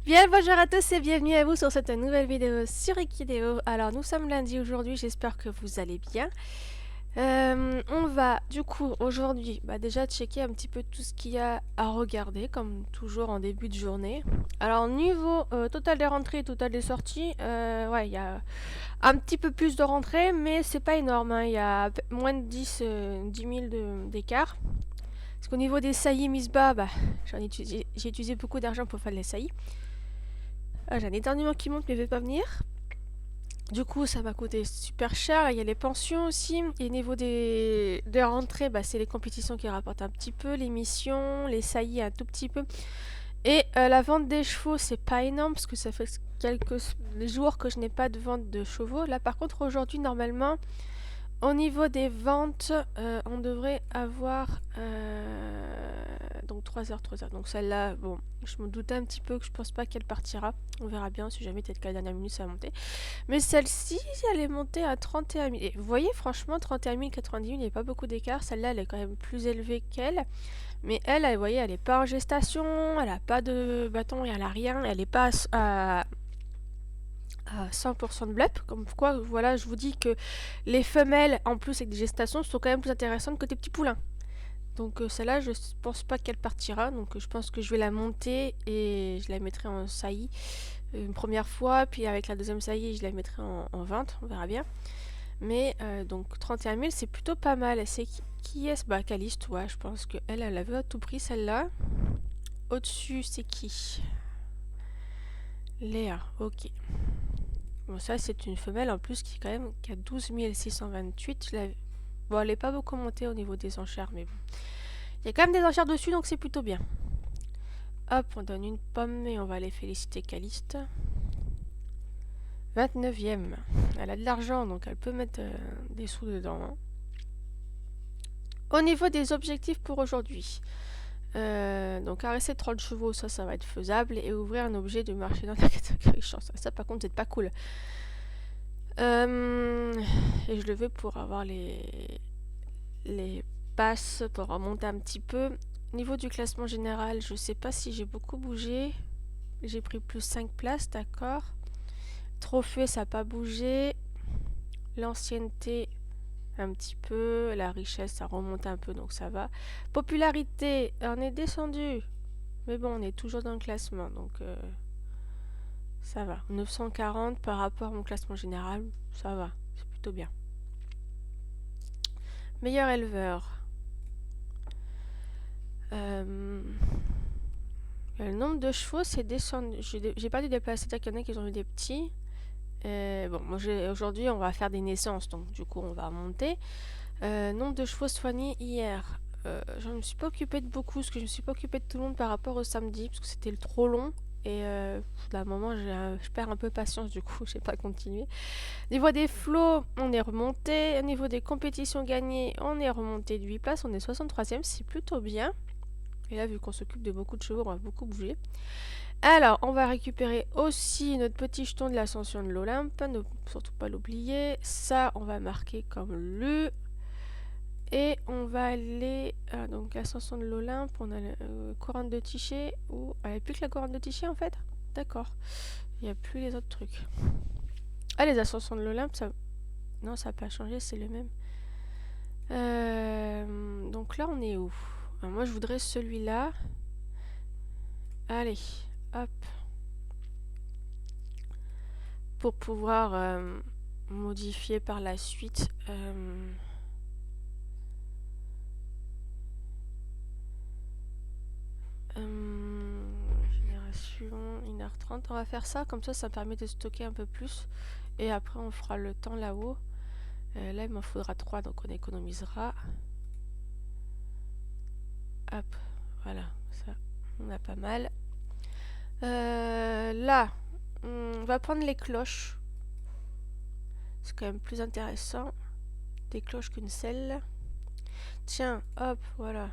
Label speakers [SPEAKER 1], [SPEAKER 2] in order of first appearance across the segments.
[SPEAKER 1] Bien, bonjour à tous et bienvenue à vous sur cette nouvelle vidéo sur Equideo. Alors, nous sommes lundi aujourd'hui, j'espère que vous allez bien. On va du coup aujourd'hui déjà checker un petit peu tout ce qu'il y a à regarder, comme toujours en début de journée. Alors, niveau total des rentrées et total des sorties, ouais, il y a un petit peu plus de rentrées, mais c'est pas énorme, hein. Il y a moins de 10 000 d'écart. Parce qu'au niveau des saillies mises bas, j'ai utilisé beaucoup d'argent pour faire les saillies. Ah, j'ai un éternuement qui monte mais il veut pas venir. Du coup, ça m'a coûté super cher. Là, il y a les pensions aussi. Et au niveau des rentrées, c'est les compétitions qui rapportent un petit peu, les missions, les saillies un tout petit peu. Et la vente des chevaux, c'est pas énorme parce que ça fait quelques jours que je n'ai pas de vente de chevaux. Là, par contre, aujourd'hui, normalement, au niveau des ventes, on devrait avoir donc 3 heures, 3 heures. Donc celle-là, bon, je me doutais un petit peu que je pense pas qu'elle partira. On verra bien, si jamais peut-être qu'à la dernière minute ça va monter. Mais celle-ci, elle est montée à 31 000. Et vous voyez, franchement, 31 000, 90 000, il n'y a pas beaucoup d'écart. Celle-là, elle est quand même plus élevée qu'elle. Mais elle, vous voyez, elle n'est pas en gestation, elle n'a pas de bâton, elle n'a rien. Elle n'est pas à 100% de blep, comme quoi, voilà, je vous dis que les femelles, en plus avec des gestations, sont quand même plus intéressantes que des petits poulains. Donc celle-là, je pense pas qu'elle partira, donc je pense que je vais la monter et je la mettrai en saillie une première fois, puis avec la deuxième saillie, je la mettrai en vente, on verra bien. Mais donc 31 000, c'est plutôt pas mal. C'est qui est-ce? Caliste, ouais, je pense qu'elle, elle la veut à tout prix, celle-là. Au-dessus, c'est qui? Léa, ok. Bon, ça, c'est une femelle en plus qui a 12 628. Bon, elle n'est pas beaucoup montée au niveau des enchères, mais bon. Il y a quand même des enchères dessus, donc c'est plutôt bien. Hop, on donne une pomme et on va aller féliciter Caliste. 29e. Elle a de l'argent, donc elle peut mettre des sous dedans, hein. Au niveau des objectifs pour aujourd'hui. Donc caresser 30 chevaux, ça va être faisable. Et ouvrir un objet du marché dans la catégorie chance. Ça, par contre, c'est pas cool. Et je le veux pour avoir les passes, pour remonter un petit peu. Au niveau du classement général, je sais pas si j'ai beaucoup bougé. J'ai pris plus 5 places, d'accord. Trophée, ça n'a pas bougé. L'ancienneté, un petit peu. La richesse, ça remonte un peu, donc ça va. Popularité, on est descendu. Mais bon, on est toujours dans le classement, donc ça va. 940 par rapport à mon classement général, ça va. C'est plutôt bien. Meilleur éleveur. Le nombre de chevaux, c'est descendu. J'ai pas dû déplacer, c'est-à-dire qu'il y en a qui ont eu des petits. Bon, moi aujourd'hui, on va faire des naissances, donc du coup, on va remonter. Nombre de chevaux soignés hier. Je ne me suis pas occupée de beaucoup, parce que je ne me suis pas occupée de tout le monde par rapport au samedi, parce que c'était trop long. Et d'un moment, je perds un peu patience, du coup, je n'ai pas continué. Au niveau des flots, on est remonté. Au niveau des compétitions gagnées, on est remonté de 8 places. On est 63e, c'est plutôt bien. Et là, vu qu'on s'occupe de beaucoup de chevaux, on va beaucoup bouger. Alors, on va récupérer aussi notre petit jeton de l'ascension de l'Olympe. Ne surtout pas l'oublier. Ça, on va marquer comme lu. Et on va aller... donc, l'ascension de l'Olympe. On a la couronne de Tichet. Il n'y a plus que la couronne de Tichet, en fait. D'accord. Il n'y a plus les autres trucs. Ah, les ascensions de l'Olympe, ça... Non, ça n'a pas changé, c'est le même. Donc là, on est où? Alors, moi, je voudrais celui-là. Allez, hop. Pour pouvoir modifier par la suite. Génération 1h30. On va faire ça, comme ça me permet de stocker un peu plus. Et après, on fera le temps là-haut. Là, il m'en faudra 3, donc on économisera. Hop, voilà, ça, on a pas mal. Là, on va prendre les cloches. C'est quand même plus intéressant. Des cloches qu'une selle. Tiens, hop, voilà.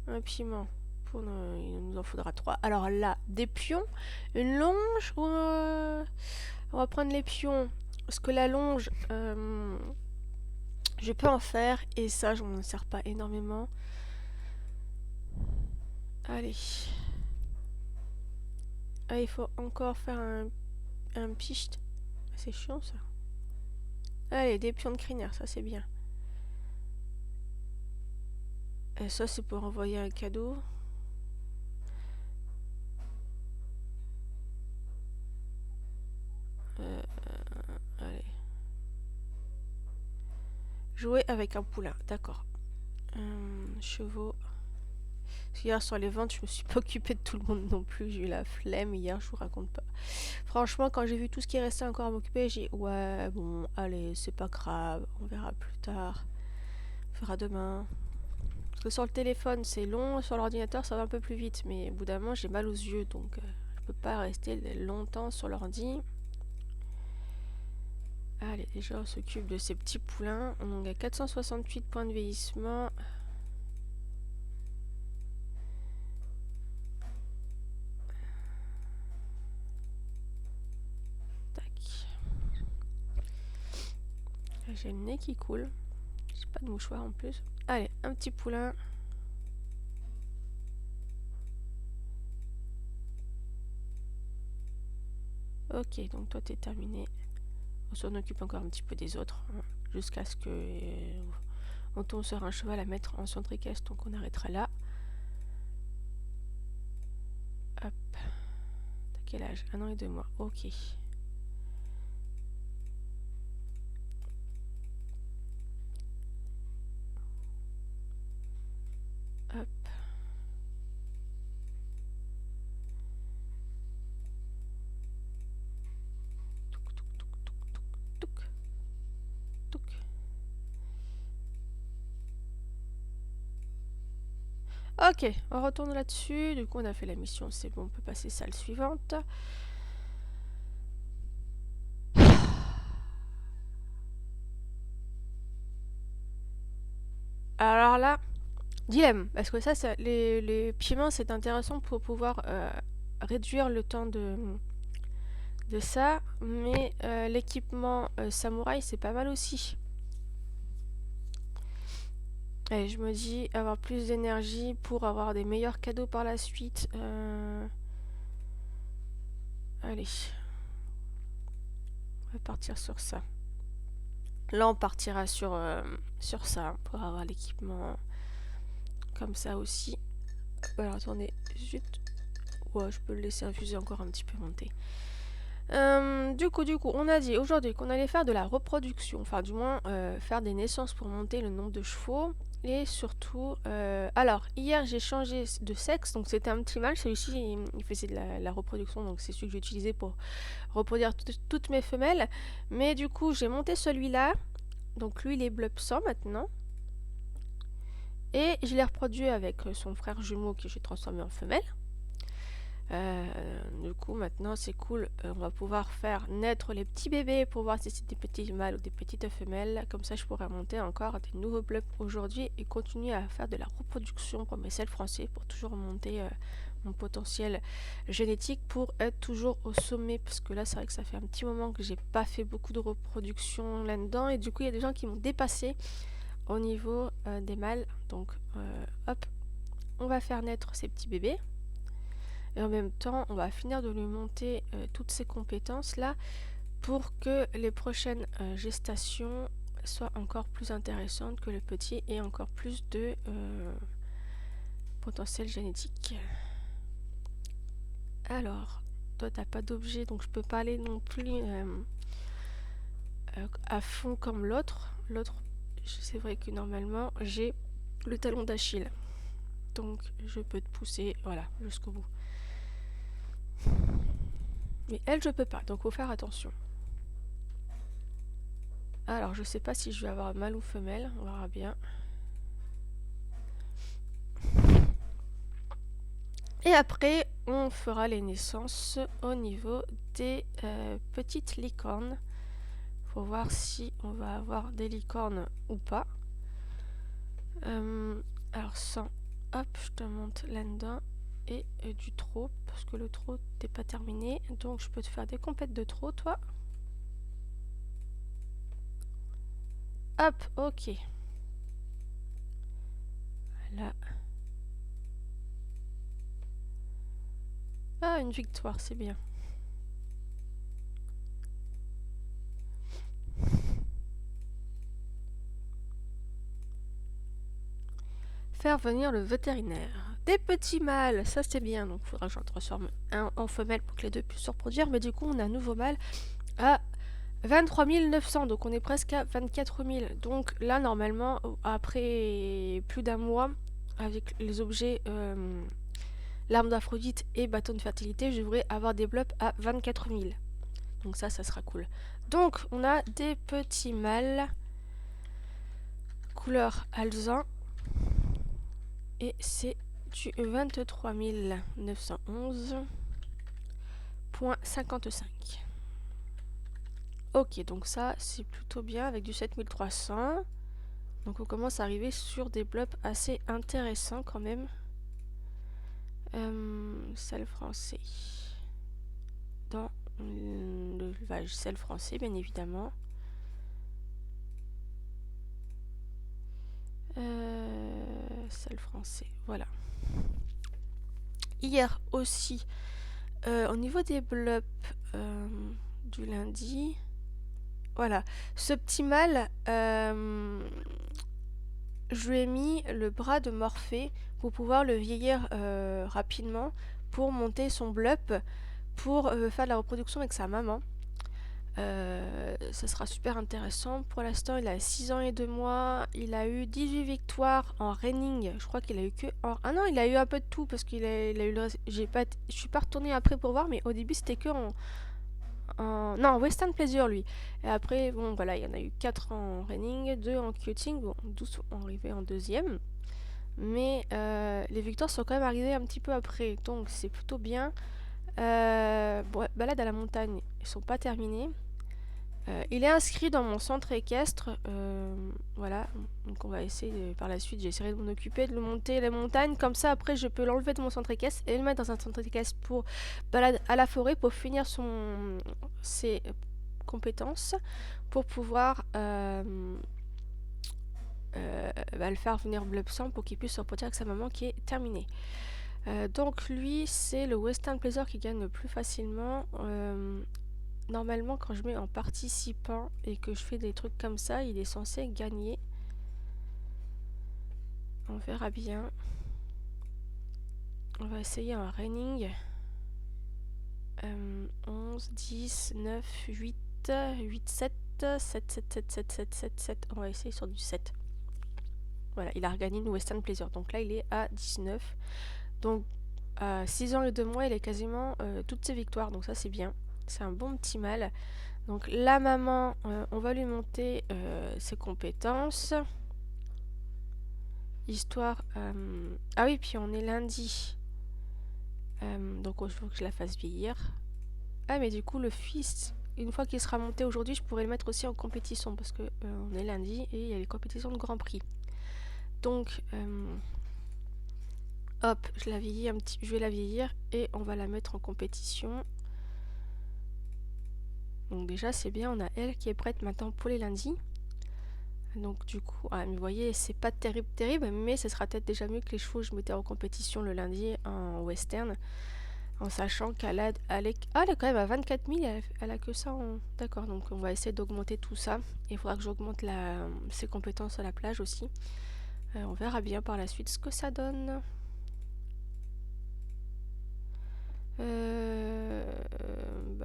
[SPEAKER 1] Un piment. Il nous en faudra 3. Alors là, des pions. Une longe ou on va prendre les pions. Parce que la longe, je peux en faire. Et ça, je m'en sers pas énormément. Allez. Ah, il faut encore faire un piste. C'est chiant ça. Allez, des pions de crinière, ça c'est bien. Et ça c'est pour envoyer un cadeau. Allez. Jouer avec un poulain, d'accord. Chevaux. Hier sur les ventes, je me suis pas occupée de tout le monde non plus. J'ai eu la flemme hier, je vous raconte pas. Franchement, quand j'ai vu tout ce qui restait encore à m'occuper, j'ai dit ouais, bon, allez, c'est pas grave, on verra plus tard. On verra demain. Parce que sur le téléphone, c'est long, sur l'ordinateur, ça va un peu plus vite. Mais au bout d'un moment, j'ai mal aux yeux, donc je peux pas rester longtemps sur l'ordi. Allez, déjà, on s'occupe de ces petits poulains. On a 468 points de vieillissement. Tac. J'ai le nez qui coule. J'ai pas de mouchoir en plus. Allez, un petit poulain. Ok, donc toi t'es terminé. On s'en occupe encore un petit peu des autres. Hein, jusqu'à ce que on tombe sur un cheval à mettre en centricaisse. Donc on arrêtera là. Hop. T'as quel âge? 1 an et 2 mois. Ok. Hop. Touc, touc, touc, touc, touc, touc, touc. Ok, on retourne là-dessus. Du coup, on a fait la mission, c'est bon, on peut passer salle suivante. Alors là, dilemme, parce que ça les piments, c'est intéressant pour pouvoir réduire le temps de ça, mais l'équipement samouraï, c'est pas mal aussi. Et je me dis, avoir plus d'énergie pour avoir des meilleurs cadeaux par la suite. Allez. On va partir sur ça. Là, on partira sur ça pour avoir l'équipement comme ça aussi. Alors, attendez, zut. Ouais, je peux le laisser infuser encore un petit peu monter. Du coup, on a dit aujourd'hui qu'on allait faire de la reproduction, enfin du moins faire des naissances pour monter le nombre de chevaux. Et surtout, alors hier j'ai changé de sexe, donc c'était un petit mâle, celui-ci il faisait de la reproduction, donc c'est celui que j'ai utilisé pour reproduire toutes mes femelles. Mais du coup j'ai monté celui-là, donc lui il est bleu sang maintenant. Et je l'ai reproduit avec son frère jumeau que j'ai transformé en femelle. Du coup maintenant c'est cool, on va pouvoir faire naître les petits bébés pour voir si c'est des petits mâles ou des petites femelles. Comme ça je pourrais monter encore des nouveaux blocs aujourd'hui et continuer à faire de la reproduction pour mes selles français pour toujours monter mon potentiel génétique pour être toujours au sommet, parce que là c'est vrai que ça fait un petit moment que j'ai pas fait beaucoup de reproduction là-dedans et du coup il y a des gens qui m'ont dépassé au niveau des mâles. Donc hop, on va faire naître ces petits bébés. Et en même temps, on va finir de lui monter toutes ces compétences-là pour que les prochaines gestations soient encore plus intéressantes, que le petit ait encore plus de potentiel génétique. Alors, toi, t'as pas d'objet, donc je peux pas aller non plus à fond comme l'autre. L'autre, c'est vrai que normalement, j'ai le talon d'Achille. Donc, je peux te pousser, voilà, jusqu'au bout. Mais elle, je peux pas, donc faut faire attention. Alors, je sais pas si je vais avoir mâle ou femelle, on verra bien. Et après, on fera les naissances au niveau des petites licornes. Faut voir si on va avoir des licornes ou pas. Alors, sans, hop, je te monte là-dedans. Et du trot, parce que le trot n'est pas terminé. Donc, je peux te faire des compètes de trot, toi. Hop, ok. Voilà. Ah, une victoire, c'est bien. Faire venir le vétérinaire. Des petits mâles, ça c'est bien. Donc il faudra que j'en transforme un en femelle pour que les deux puissent se reproduire. Mais du coup, on a un nouveau mâle à 23 900. Donc on est presque à 24 000. Donc là, normalement, après plus d'un mois, avec les objets l'arme d'Aphrodite et bâton de fertilité, je devrais avoir des blops à 24 000. Donc ça sera cool. Donc on a des petits mâles couleur alezan et c'est du 23 911.55. Ok, donc ça c'est plutôt bien avec du 7300. Donc on commence à arriver sur des blops assez intéressants quand même. Sel français. Dans l'élevage sel français bien évidemment. Sel français, voilà. Hier aussi, au niveau des blops du lundi, voilà, ce petit mâle, je lui ai mis le bras de Morphée pour pouvoir le vieillir rapidement, pour monter son blup, pour faire de la reproduction avec sa maman. Ça sera super intéressant. Pour l'instant, il a 6 ans et 2 mois. Il a eu 18 victoires en reining. Je crois qu'il a eu que... Ah non, il a eu un peu de tout parce qu'il a eu le... Je suis pas retournée après pour voir, mais au début, c'était que Non, Western Pleasure, lui. Et après, bon, voilà, il y en a eu 4 en reining, 2 en cutting. Bon, 12 sont arrivés en deuxième. Mais les victoires sont quand même arrivées un petit peu après. Donc, c'est plutôt bien. Bon, balade à la montagne, ils sont pas terminés. Il est inscrit dans mon centre équestre, voilà, donc on va essayer par la suite, j'essaierai de m'en occuper, de le monter les montagnes, comme ça après je peux l'enlever de mon centre équestre et le mettre dans un centre équestre pour balade à la forêt pour finir ses compétences, pour pouvoir le faire venir Blubsang pour qu'il puisse se reproduire avec sa maman qui est terminée. Donc lui c'est le Western Pleasure qui gagne le plus facilement. Normalement, quand je mets en participant et que je fais des trucs comme ça, il est censé gagner. On verra bien. On va essayer un reining. 11, 10, 9, 8, 8, 7, 7, 7, 7, 7, 7, 7, 7. On va essayer sur du 7. Voilà, il a regagné une Western Pleasure. Donc là, il est à 19. Donc, à 6 ans et 2 mois, il a quasiment toutes ses victoires. Donc ça, c'est bien. C'est un bon petit mâle. Donc la maman, on va lui monter ses compétences. Histoire... Ah oui, puis on est lundi. Donc il faut que je la fasse vieillir. Ah mais du coup le fils, une fois qu'il sera monté aujourd'hui, je pourrais le mettre aussi en compétition. Parce que on est lundi et il y a les compétitions de Grand Prix. Donc hop, je vais la vieillir et on va la mettre en compétition. Donc déjà c'est bien, on a elle qui est prête maintenant pour les lundis. Donc du coup, vous voyez, c'est pas terrible, mais ce sera peut-être déjà mieux que les chevaux que je mettais en compétition le lundi en western, en sachant qu'elle elle est quand même à 24 000, elle a que ça D'accord, donc on va essayer d'augmenter tout ça. Il faudra que j'augmente ses compétences à la plage aussi. On verra bien par la suite ce que ça donne.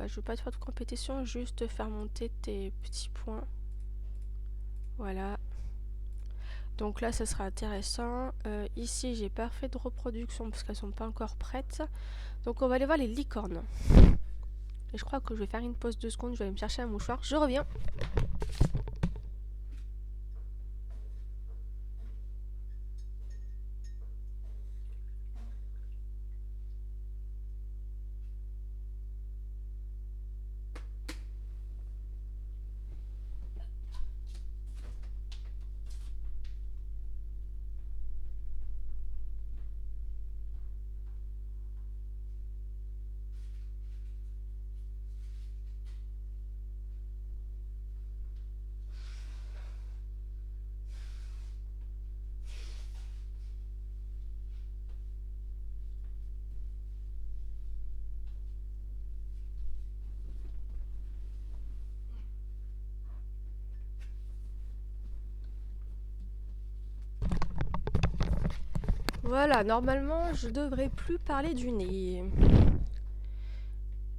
[SPEAKER 1] Je veux pas te faire de compétition, juste faire monter tes petits points. Voilà. Donc là, ça sera intéressant. Ici, j'ai pas fait de reproduction parce qu'elles sont pas encore prêtes. Donc on va aller voir les licornes. Et je crois que je vais faire une pause de secondes. Je vais aller me chercher un mouchoir. Je reviens. Voilà, normalement, je devrais plus parler du nez.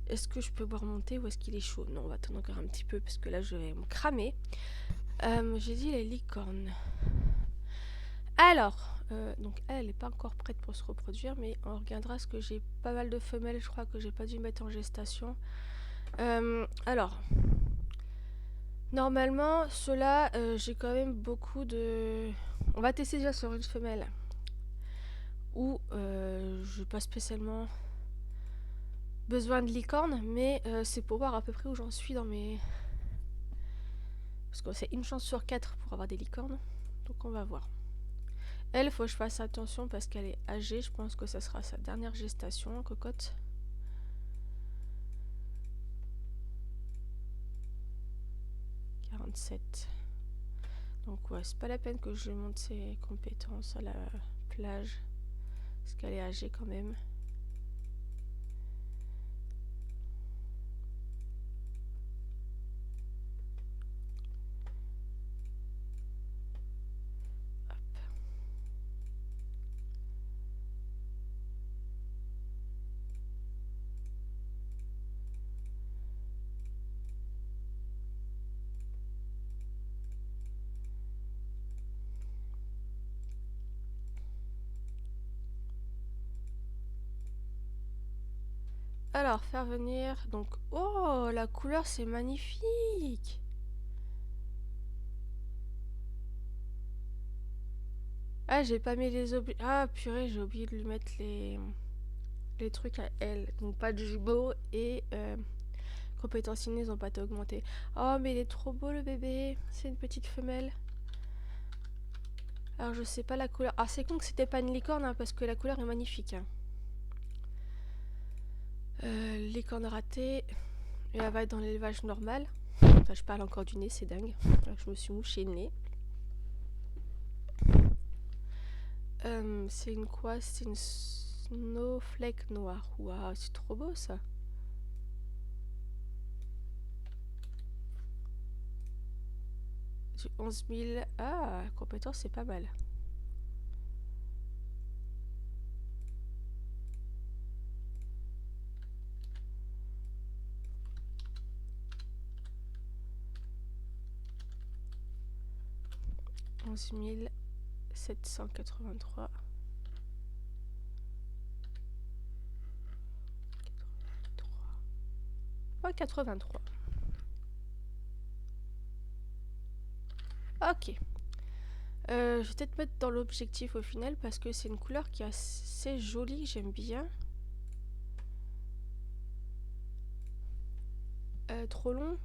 [SPEAKER 1] Est-ce que je peux boire mon thé ou est-ce qu'il est chaud? Non, on va attendre encore un petit peu parce que là, je vais me cramer. J'ai dit les licornes. Alors, donc elle n'est pas encore prête pour se reproduire, mais on regardera ce que j'ai pas mal de femelles. Je crois que j'ai pas dû mettre en gestation. Alors, normalement, ceux-là, j'ai quand même beaucoup de... On va tester déjà sur une femelle où je n'ai pas spécialement besoin de licorne, mais c'est pour voir à peu près où j'en suis dans mes... Parce que c'est une chance sur 4 pour avoir des licornes, donc on va voir. Elle, faut que je fasse attention parce qu'elle est âgée, je pense que ça sera sa dernière gestation, cocotte. Donc ouais, c'est pas la peine que je lui montre ses compétences à la plage, parce qu'elle est âgée quand même. Hop. Alors, faire venir, donc... Oh, la couleur, c'est magnifique! Ah, j'ai pas mis les objets... Ah, purée, j'ai oublié de lui mettre les trucs à elle. Donc, pas de jumeaux et... compétences innées, ils ont pas été augmentées. Oh, mais il est trop beau, le bébé! C'est une petite femelle. Alors, je sais pas la couleur... Ah, c'est con que c'était pas une licorne, hein, parce que la couleur est magnifique. Hein. Licorne ratée... Et elle va être dans l'élevage normal. Enfin, je parle encore du nez, c'est dingue. Je me suis mouché le nez. C'est une quoi? C'est une snowflake noire. Waouh, c'est trop beau ça. J'ai 11 000. Ah, compétence, c'est pas mal. Onze mille 783. Ouais, 83. Ok. Je vais peut-être mettre dans l'objectif au final parce que c'est une couleur qui est assez jolie, j'aime bien. Trop long.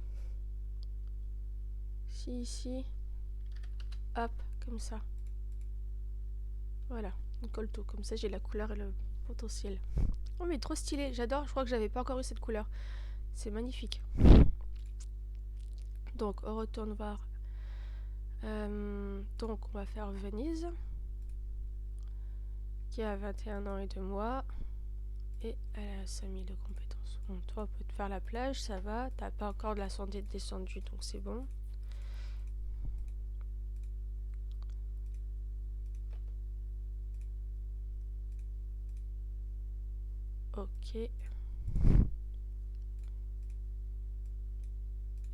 [SPEAKER 1] Si, ici. Hop, comme ça. Voilà, on colle tout. Comme ça, j'ai la couleur et le potentiel. Oh, mais trop stylé, j'adore. Je crois que j'avais pas encore eu cette couleur. C'est magnifique. Donc, on retourne voir. Donc, on va faire Venise, qui a 21 ans et 2 mois. Et elle a 5000 de compétences. Bon, toi, on peut te faire la plage, ça va. T'as pas encore de la santé descendue, donc c'est bon. Ok. Et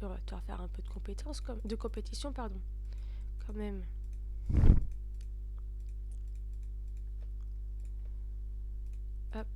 [SPEAKER 1] on va te faire un peu de compétences, de compétition, pardon. Quand même. Hop.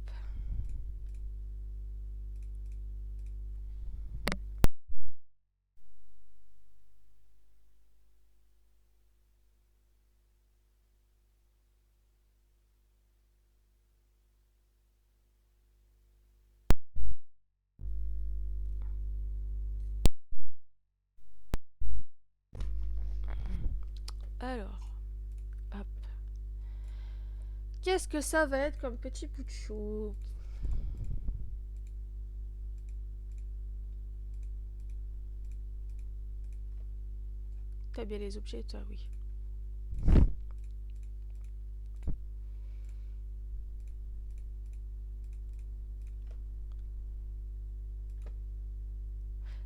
[SPEAKER 1] Alors. Hop. Qu'est-ce que ça va être comme petit bout de chou? T'as bien les objets, toi, oui.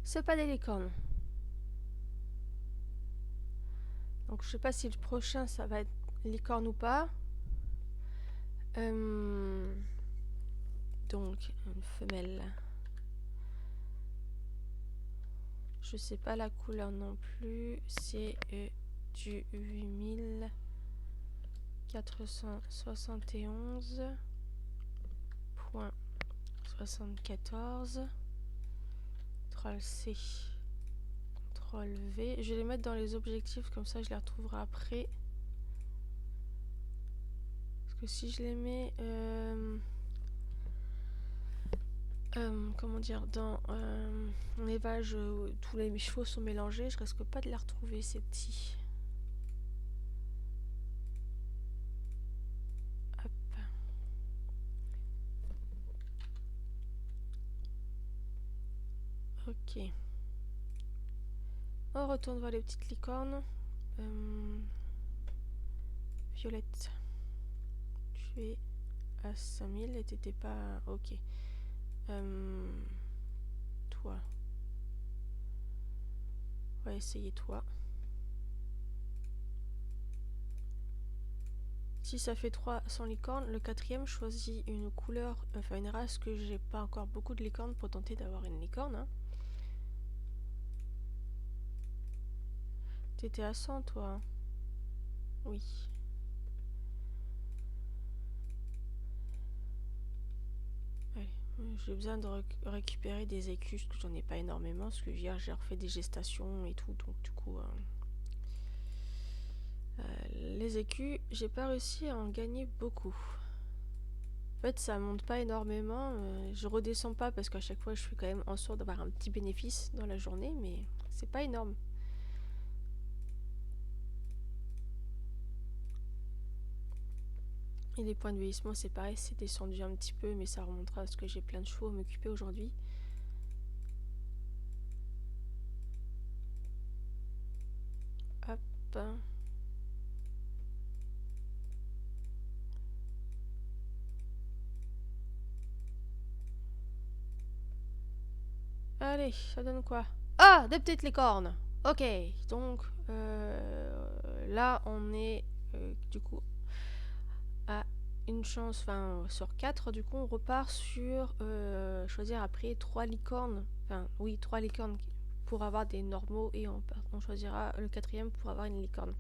[SPEAKER 1] C'est pas des licornes. Donc je sais pas si le prochain ça va être licorne ou pas. Donc, une femelle. Je sais pas la couleur non plus. C'est du 8471.74. CTRL C. CTRL V. Je vais les mettre dans les objectifs, comme ça je les retrouverai après. Parce que si je les mets... comment dire, dans un élevage où tous les chevaux sont mélangés, je risque pas de les retrouver ces petits. Hop. Ok. On retourne voir les petites licornes. Violette. Tu es à 5000 et t'étais pas... Ok. Toi. On va essayer toi. Si ça fait 300 licornes, le quatrième choisit une couleur, enfin une race que j'ai pas encore beaucoup de licornes pour tenter d'avoir une licorne. Hein. T'étais à 100 toi. Oui. Allez. J'ai besoin de récupérer des écus, parce que j'en ai pas énormément, parce que hier j'ai refait des gestations et tout, donc du coup... les écus, j'ai pas réussi à en gagner beaucoup. En fait, ça monte pas énormément. Je redescends pas parce qu'à chaque fois, je suis quand même en sorte d'avoir un petit bénéfice dans la journée, mais c'est pas énorme. Et les points de vieillissement, c'est pareil, c'est descendu un petit peu, mais ça remontera parce que j'ai plein de chevaux à m'occuper aujourd'hui. Hop. Allez, ça donne quoi? Ah, des petites licornes. Ok, donc là on est du coup à une chance, enfin sur 4, du coup on repart sur choisir après 3 licornes, enfin oui 3 licornes pour avoir des normaux et on choisira le quatrième pour avoir une licorne.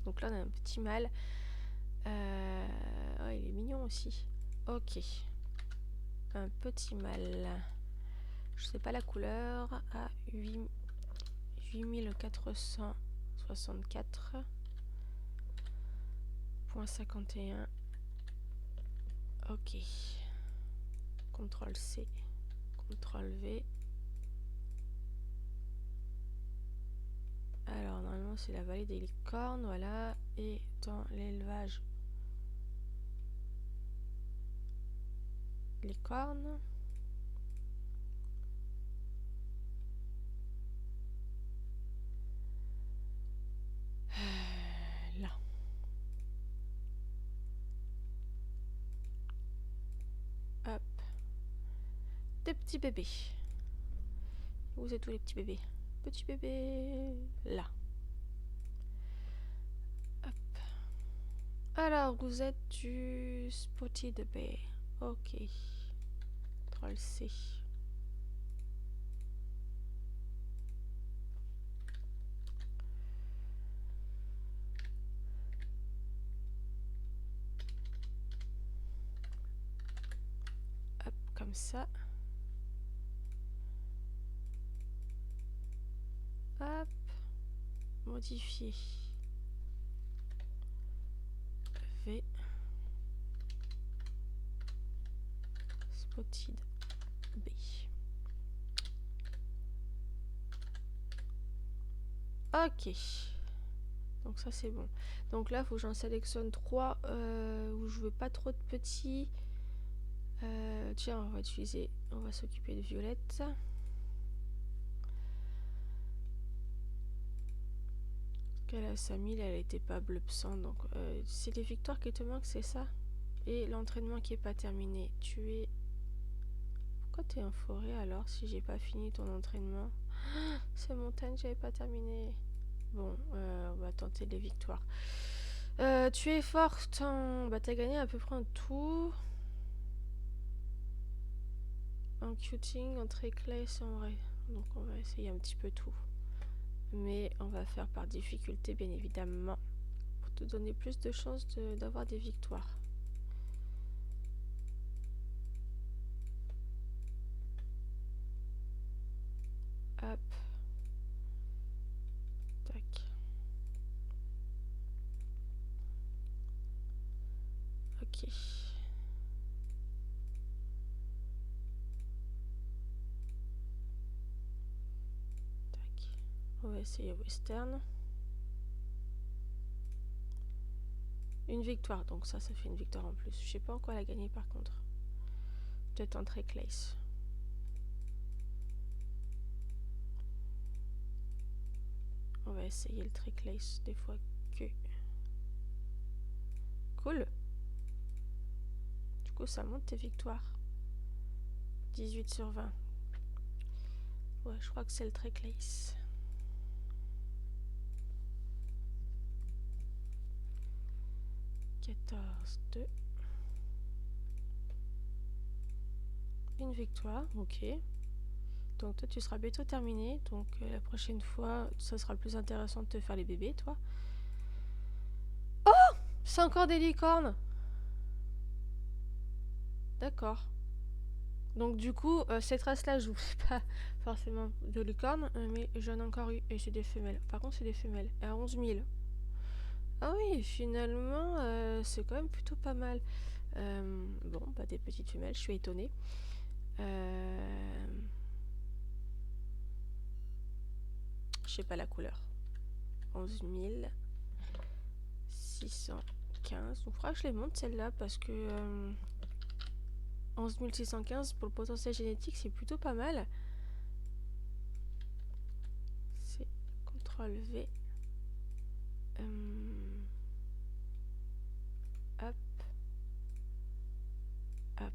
[SPEAKER 1] Donc là on a un petit mâle, oh, il est mignon aussi. Ok, un petit mâle, je sais pas la couleur, à 8464.51. Ok. CTRL C, CTRL V. Alors normalement c'est la vallée des licornes, voilà. Et dans l'élevage licornes. Là. Hop. Des petits bébés. Où c'est tous les petits bébés? Petits bébés. Là. Hop. Alors vous êtes du Spotted Bay. Ok. CTRL C. Hop, comme ça. Hop. Modifier. V. Spotted B. Ok. Donc ça c'est bon. Donc là il faut que j'en sélectionne 3 où je veux pas trop de petits. Tiens, on va s'occuper de Violette. Qu'elle a 5000, elle était pas bleu-sang. Donc c'est les victoires qui te manquent, c'est ça? Et l'entraînement qui est pas terminé. Tu es... Pourquoi tu es en forêt alors si j'ai pas fini ton entraînement? C'est montagne, j'avais pas terminé. Bon, on va tenter les victoires. Tu es forte en... Bah t'as gagné à peu près en tout. En cutting, en trick-lace et en vrai. Donc on va essayer un petit peu tout. Mais on va faire par difficulté bien évidemment. Pour te donner plus de chances d'avoir des victoires. Hop. Tac. Ok. Tac. On va essayer western. Une victoire, donc ça fait une victoire en plus. Je sais pas en quoi elle a gagné par contre. Peut-être en trick-lace. On va essayer le trick-lace des fois que... Cool. Du coup ça monte tes victoires. 18 sur 20. Ouais, je crois que c'est le trick-lace. 14, 2. Une victoire, ok. Donc toi tu seras bientôt terminé. Donc la prochaine fois, ça sera le plus intéressant de te faire les bébés, toi. Oh, c'est encore des licornes. D'accord. Donc du coup, cette race-là, je vous fais pas forcément de licorne, mais j'en ai encore eu, et c'est des femelles. Par contre, c'est des femelles, à 11 000. Ah oui, finalement, c'est quand même plutôt pas mal. Bon, bah des petites femelles, je suis étonnée. Je sais pas la couleur. 11 615. Donc, il faudra que je les monte celle-là parce que 11 615 pour le potentiel génétique, c'est plutôt pas mal. C'est CTRL V. Hop. Hop.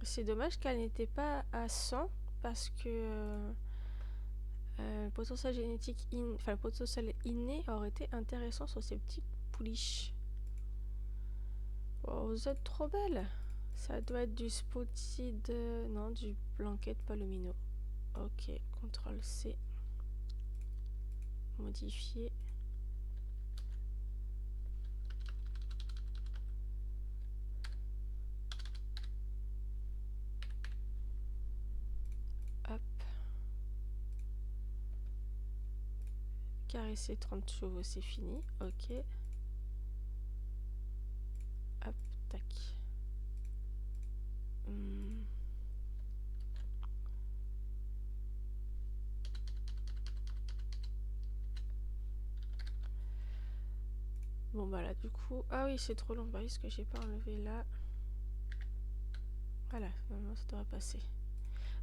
[SPEAKER 1] C'est dommage qu'elle n'était pas à 100 parce que le potentiel génétique, enfin le potentiel inné aurait été intéressant sur ces petites pouliches. Oh, vous êtes trop belle. Ça doit être du spotted, non, du blanquette palomino. Ok, CTRL C. Modifier. Hop. Caresser 30 chevaux, c'est fini. Ok. Hop, tac. Bon bah là du coup... Ah oui, c'est trop long. Bah oui, ce que j'ai pas enlevé là. Voilà, normalement ça devrait passer.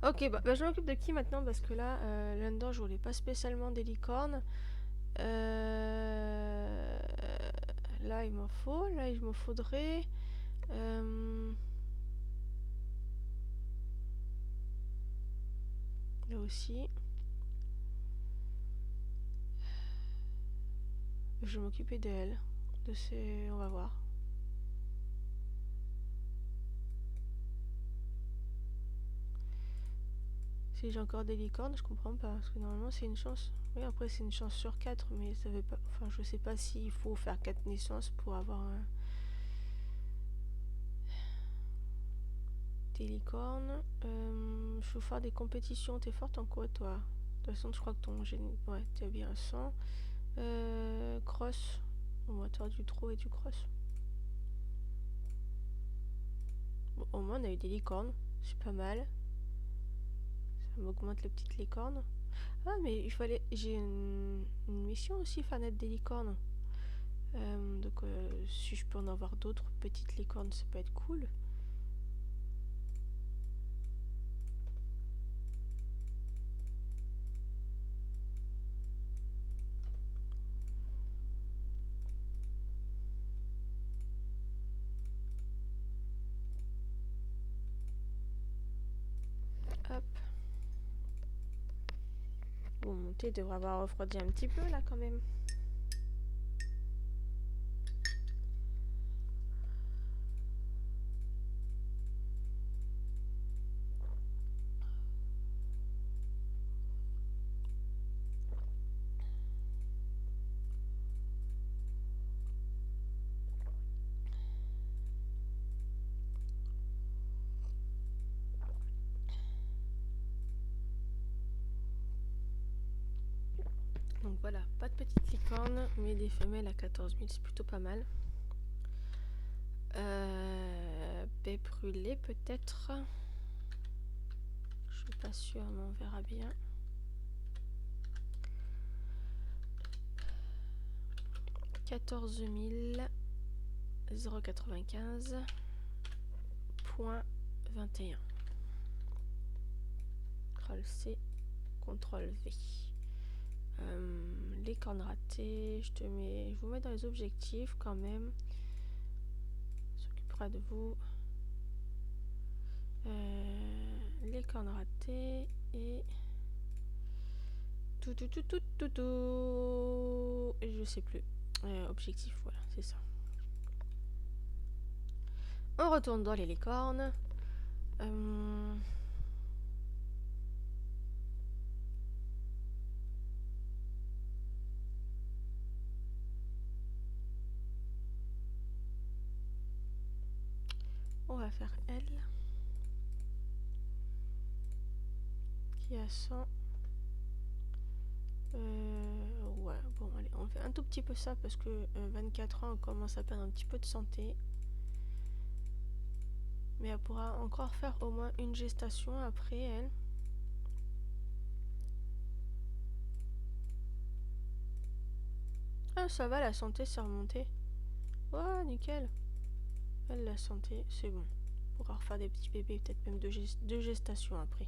[SPEAKER 1] Ok, bah je m'occupe de qui maintenant? Parce que là, là-dedans, je voulais pas spécialement des licornes. Là, il m'en faut. Là, il m'en faudrait. Là aussi. Je vais m'occuper d'elle. De ces... On va voir. Si j'ai encore des licornes, je comprends pas. Parce que normalement, c'est une chance. Oui, après, c'est une chance sur 4. Mais ça veut pas... Enfin, je sais pas s'il faut faire 4 naissances pour avoir des licornes. Je veux faire des compétitions. T'es forte en quoi, toi? De toute façon, je crois que ton génie... Ouais, t'es bien 100. Cross. On va faire du trot et du cross. Bon, au moins, on a eu des licornes. C'est pas mal. Ça m'augmente les petites licornes. Ah, mais il fallait... J'ai une mission aussi, faire naître des licornes. Donc, si je peux en avoir d'autres petites licornes, ça peut être cool. Hop. thé devrait avoir refroidi un petit peu là quand même. Donc voilà, pas de petites licornes, mais des femelles à 14 000, c'est plutôt pas mal. Baie brûlée peut-être. Je suis pas sûre, mais on verra bien. « 14 095 .21. CTRL C, CTRL V. Les cornes ratées, je vous mets dans les objectifs quand même. On s'occupera de vous. Les cornes ratées et tout. Et je sais plus. Objectif, voilà, c'est ça. On retourne dans les licornes. On va faire elle. Qui a 100. Ouais, bon, allez, on fait un tout petit peu ça parce que 24 ans, on commence à perdre un petit peu de santé. Mais elle pourra encore faire au moins une gestation après, elle. Ah, ça va, la santé s'est remontée. Ouais, nickel. Elle, la santé, c'est bon. On pourra refaire des petits bébés, peut-être même deux gestations après.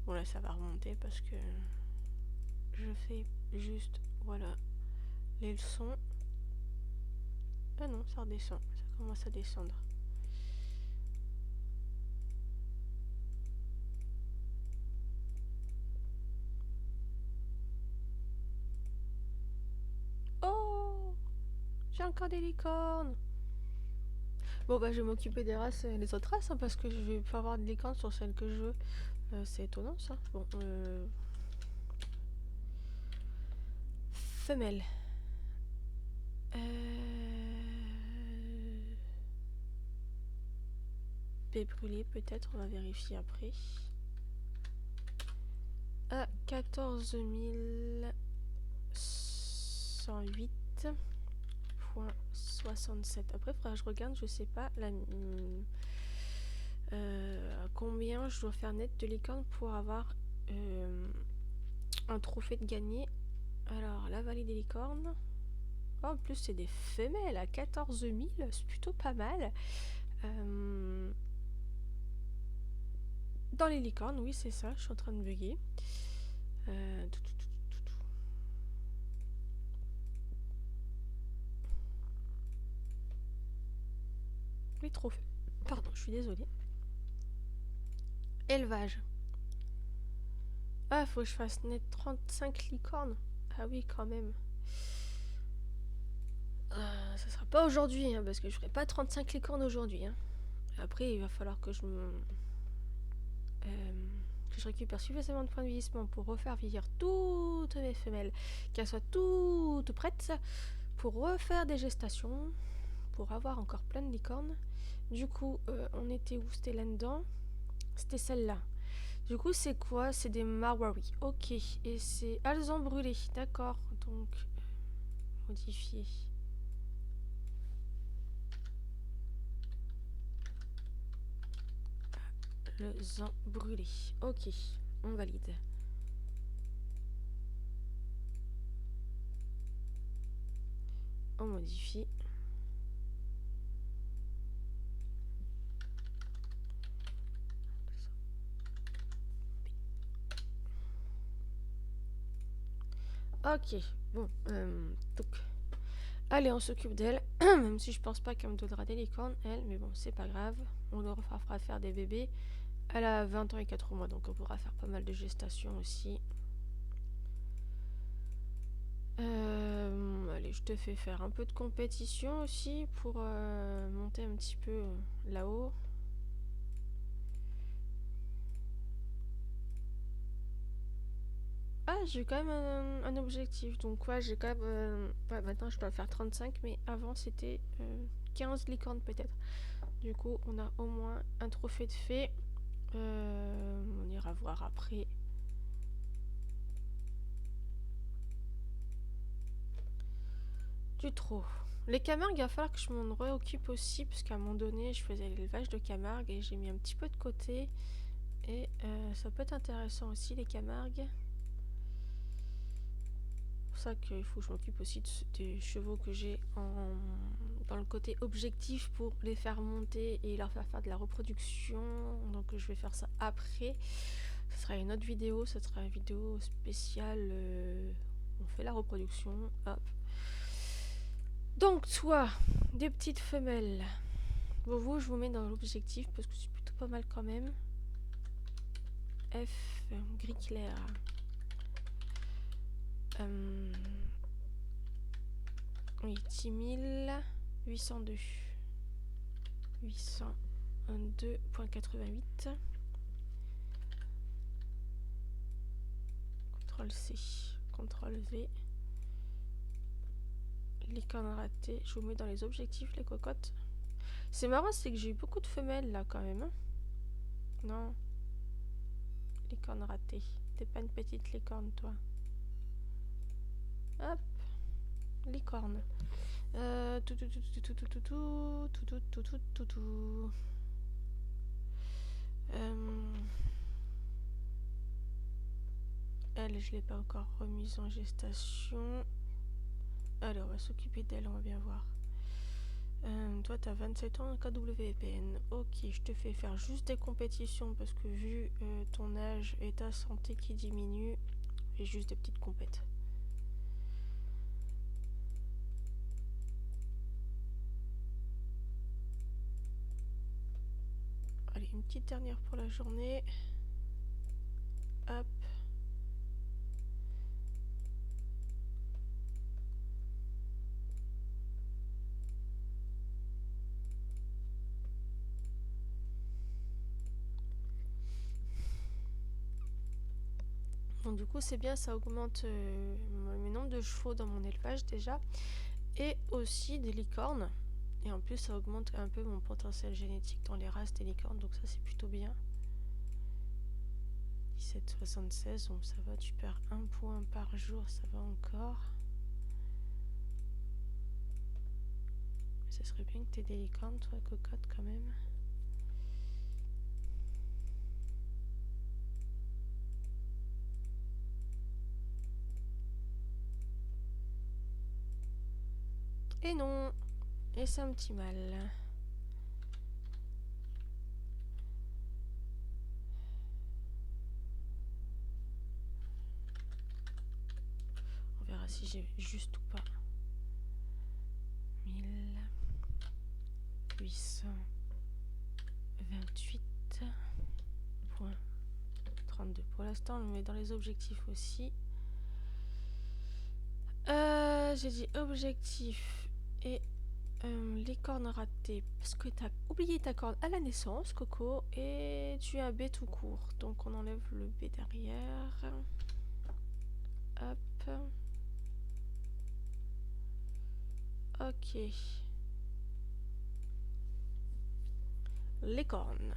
[SPEAKER 1] Bon, là, ça va remonter parce que je fais juste, voilà, les leçons. Ah non, ça redescend. Ça commence à descendre. Oh, j'ai encore des licornes. Bon, bah, je vais m'occuper des races, les autres races, hein, parce que je vais pas avoir de licornes sur celles que je veux. C'est étonnant, ça. Bon, femelle. Baie brûlée, peut-être, on va vérifier après. À 14 108,67. Après, il faudra que je regarde, je sais pas combien je dois faire net de licorne pour avoir un trophée de gagné. Alors, la vallée des licornes. Oh, en plus, c'est des femelles à 14 000, c'est plutôt pas mal. Dans les licornes, oui, c'est ça, je suis en train de bugger. Les trophées. Pardon, je suis désolée. Élevage. Ah, faut que je fasse net 35 licornes. Ah oui, quand même. Ça sera pas aujourd'hui, hein, parce que je ferai pas 35 licornes aujourd'hui. Hein. Après, il va falloir que je récupère suffisamment de points de vieillissement pour refaire vieillir toutes mes femelles, qu'elles soient toutes prêtes pour refaire des gestations, pour avoir encore plein de licornes. Du coup, on était où? C'était là-dedans. C'était celle-là. Du coup, c'est quoi? C'est des Marwari. Ok. Et c'est alezan brûlé. D'accord. Donc, modifier. Alezan brûlé. Ok. On valide. On modifie. Ok. Bon. Donc, Allez, on s'occupe d'elle. Même si je pense pas qu'elle me donnera des licornes, elle. Mais bon, c'est pas grave. On leur fera faire des bébés. Elle a 20 ans et 4 mois, donc on pourra faire pas mal de gestation aussi. Allez, je te fais faire un peu de compétition aussi pour monter un petit peu là-haut. Ah, j'ai quand même un objectif. Donc ouais, j'ai quand même... ouais, maintenant je dois faire 35, mais avant c'était 15 licornes peut-être. Du coup, on a au moins un trophée de fait. On ira voir après. Du trop. Les camargues, il va falloir que je m'en réoccupe aussi, parce qu'à un moment donné, je faisais l'élevage de camargues et j'ai mis un petit peu de côté. Et ça peut être intéressant aussi, les camargues. C'est pour ça qu'il faut que je m'occupe aussi des chevaux que j'ai dans le côté objectif pour les faire monter et leur faire de la reproduction. Donc je vais faire ça après. Ce sera une autre vidéo, ce sera une vidéo spéciale. On fait la reproduction. Hop. Donc toi, des petites femelles. Bon, vous, je vous mets dans l'objectif parce que c'est plutôt pas mal quand même. F, gris clair. Oui, 10 802. 802.88. CTRL C, CTRL V. Licorne ratée. Je vous mets dans les objectifs, les cocottes. C'est marrant, c'est que j'ai eu beaucoup de femelles là quand même. Hein. Non. Licorne ratée. T'es pas une petite licorne, toi. Hop. Licorne. Tout. Elle, je l'ai pas encore remise en gestation. Allez, on va s'occuper d'elle, on va bien voir. Toi, t'as 27 ans, KWPN. Ok, je te fais faire juste des compétitions parce que vu ton âge et ta santé qui diminue, et juste des petites compètes. Allez, une petite dernière pour la journée. Hop. Donc du coup c'est bien, ça augmente le nombre de chevaux dans mon élevage déjà, et aussi des licornes, et en plus ça augmente un peu mon potentiel génétique dans les races des licornes, donc ça c'est plutôt bien. 17,76, donc ça va, tu perds un point par jour, ça va encore. Ça serait bien que tu aies des licornes, toi, cocotte, quand même. Et non. Et c'est un petit mal. On verra si j'ai juste ou pas. 1828.32. Pour l'instant, on le met dans les objectifs aussi. J'ai dit objectif et licorne ratée parce que tu as oublié ta corne à la naissance, Coco, et tu as un B tout court. Donc on enlève le B derrière. Hop. Ok. Les cornes.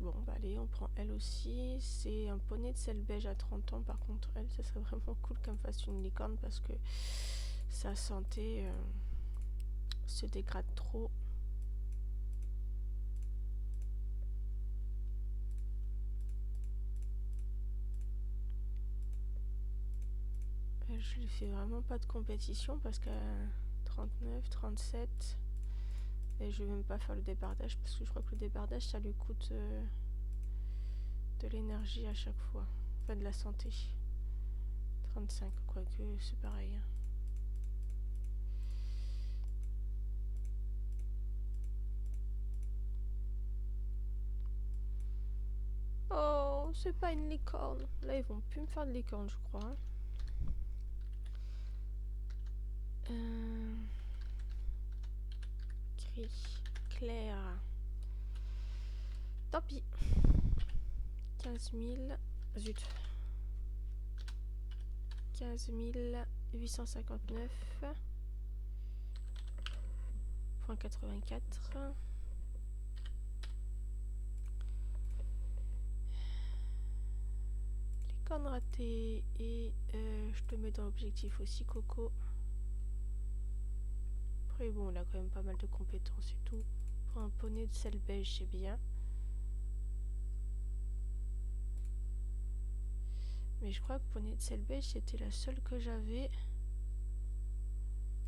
[SPEAKER 1] Bon, bah allez, on prend elle aussi. C'est un poney de sel beige à 30 ans. Par contre, elle, ça serait vraiment cool qu'elle me fasse une licorne parce que sa santé se dégrade trop. Je lui fais vraiment pas de compétition parce qu'à 39, 37, Et je vais même pas faire le débardage parce que je crois que le débardage ça lui coûte de l'énergie à chaque fois. Enfin de la santé. 35, quoique c'est pareil. Hein. Oh, c'est pas une licorne. Là, ils vont plus me faire de licorne, je crois. Hein. Gris, clair. Tant pis. 15 000. Zut. 15 859,84. Licorne ratée. Et je te mets dans l'objectif aussi, Coco. Après, bon, il a quand même pas mal de compétences et tout. Pour un poney de sel beige, c'est bien. Mais je crois que poney de sel beige, c'était la seule que j'avais.